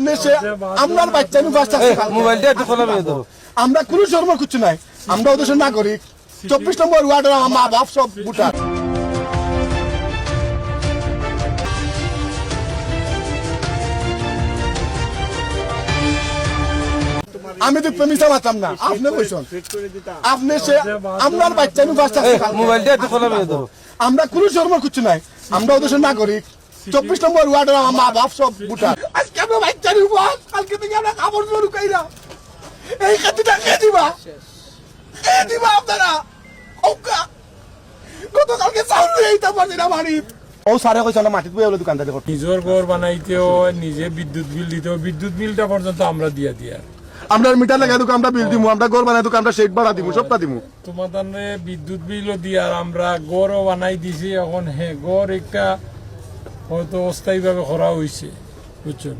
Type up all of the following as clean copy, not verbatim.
আপনি সে আপনার বাচ্চা মোবাইলটা একটু খোলা ধরো। আমরা কোনো শর্ম কিছু নাই, আমরা ওদের নাগরিক। 24 নম্বর ওয়ার্ডের আমার মা বাপ সব ভোটার। আমি তো প্রেমিসা মাতাম না, আপনি কইছেন আপনি সে আপনার বাচ্চা মোবাইলটা একটু খোলা ধরো। আমরা কোনো শর্ম কিছু নাই, আমরা ওদের নাগরিক। 24 নম্বর ওয়ার্ডের আমার মা বাপ সব ভোটার। আজকে আমরা বাচ্চার উপর, কালকে থেকে আমরা খাবার জোর কাইরা এই খাতিটা কে দিবা? কে দিবা আপনারা? গতকালকে চাউল এইটা পারছি না বাড়ি। ও সারে কইছে না মাটিতে বইলে দোকানদারি করতে। নিজের ঘর বানাইতেও নিজে বিদ্যুৎ বিল দিতেও বিদ্যুৎ বিলটা পর্যন্ত আমরা দিয়া দিয়া। আমরা মিটার লাগাই দোকান আমরা বিল দিমু, আমরা ঘর বানাই দোকান আমরা শেড ভাড়া দিমু, সবটা দিমু। তোমাদের বিদ্যুৎ বিলও দিয়া আমরা ঘরও বানাই দিছি। এখন হে ঘর একটা হয়তো অস্থায়ীভাবে করা হয়েছে, বুঝছো?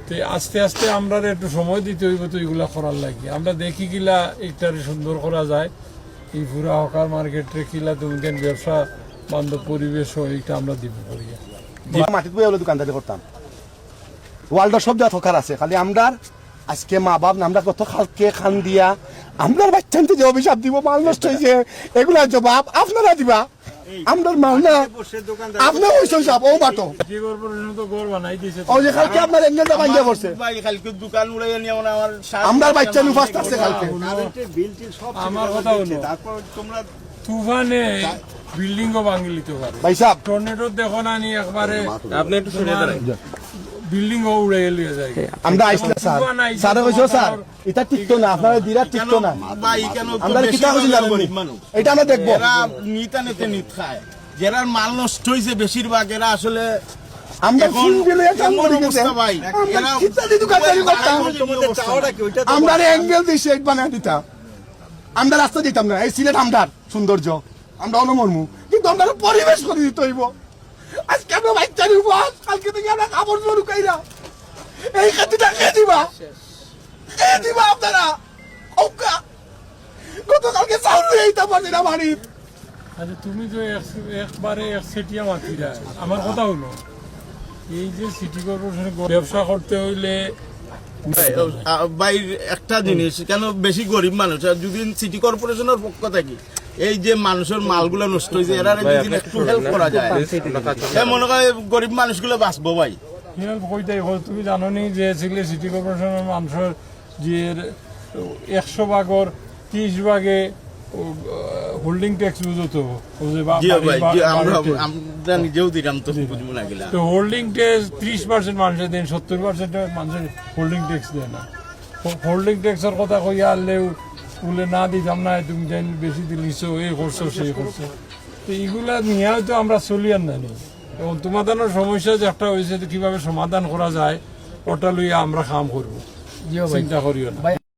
তো আস্তে আস্তে আমরা একটু সময় দিতে হইব তো এগুলা করার লাগে। আমরা দেখি কিলা একটারে সুন্দর করা যায়। এই পুরা হকার মার্কেটে কিলা তুমি কেন ব্যবসা বান্ধব পরিবেশ এইটা আমরা দিব করিয়া। মাটিতে বইলে দোকানদারি করতাম। ওয়ার্ল্ডের সব জাত হকার আছে, খালি আমরার আজকে মা বাপ আমরা কত খালকে খান দিয়া আপনার বাচ্চানতে যে অভিশাপ দিব, মাল নষ্ট হয়েছে, এগুলা জবাব আপনারা দিবা। আমরার মাল না আপনি হইছে সব ও বাটো কি কর্পোরেশন তো ঘর বানাই দিয়েছে। ও যে কালকে আপনার এঙ্গেলটা ভাঙিয়া পড়ছে, ভাই কালকে দোকান উড়াইয়া নিয়ে আমার আমরার বাচ্চা নু ফাস্ট আসছে কালকে। আমার কথা হলো তারপর তোমরা তুফানে বিল্ডিং ও ভাঙি লিতে পারে। ভাই সাহেব টর্নেডো দেখো না নি একবারে আপনি একটু সরে দাঁড়ান, বিল্ডিং ও উড়ে লিয়ে যায়। আমরা আইসলা স্যার স্যার কইছো স্যার এটা টিকতো না, আপনারা দিরা টিকতো না। ভাই কেন আমরা কিটা কইছি জানেন? এটা আমরা দেখবো। এরা নিতা নিতে নিত খায়, যারা মাল নষ্ট হইছে বেশিরভাগ এরা আসলে আমরা ফোন দিলে কাম করি গেছে ভাই এরা কিটা দি দোকানদারি করতাম, আমরা অ্যাঙ্গেল দি শেড বানায় দিতাম, আমরা রাস্তা দিতাম না। এই সিলেট আমদার সৌন্দর্য আমরা অনমর্মু, কিন্তু আমরা পরিবেশ করে দিতে হইব। আজকে আমরা বাচ্চার উপর, কালকে থেকে আমরা খাবার জোর কাইরা এই খাতিটা কে দিবা? কে দিবা আপনারা? গতকালকে চাউল এইটা পারছি না বাড়ি। আচ্ছা তুমি তো একবারে এক সেটিয়া মাতিরা। আমার কথা হলো এই যে সিটি কর্পোরেশনে ব্যবসা করতে হইলে ভাই একটা জিনিস, কেন বেশি গরিব মানুষ আর যদি সিটি কর্পোরেশনের পক্ষ থেকে এই যে মানুষের মালগুলো নষ্ট হয়েছে এরা যদি একটু হেল্প করা যায়, মনে করে গরিব মানুষগুলো বাঁচবো ভাই। হেল্প কইতেই হল। তুমি জানো নি যে সিটি কর্পোরেশনের মানুষের যে 100 ভাগর 30 ভাগে হোল্ডিং ট্যাক্স বুঝতো, আমরা নিজেও দিলাম তো বুঝবো না গেলা। তো হোল্ডিং ট্যাক্স 30% মানুষের দেন, 70% মানুষের হোল্ডিং ট্যাক্স দেয় না। হোল্ডিং ট্যাক্সের কথা কইয়া আনলেও বলে না দিতাম না, তুমি জানি বেশি দিলিছো, এই করছো সেই করছো। তো এইগুলা নিয়ে তো আমরা চলি আর জানি। এবং তোমাদের সমস্যা যে একটা হয়েছে কিভাবে সমাধান করা যায় ওটা লইয়া আমরা কাম করবো, চিন্তা করিও না।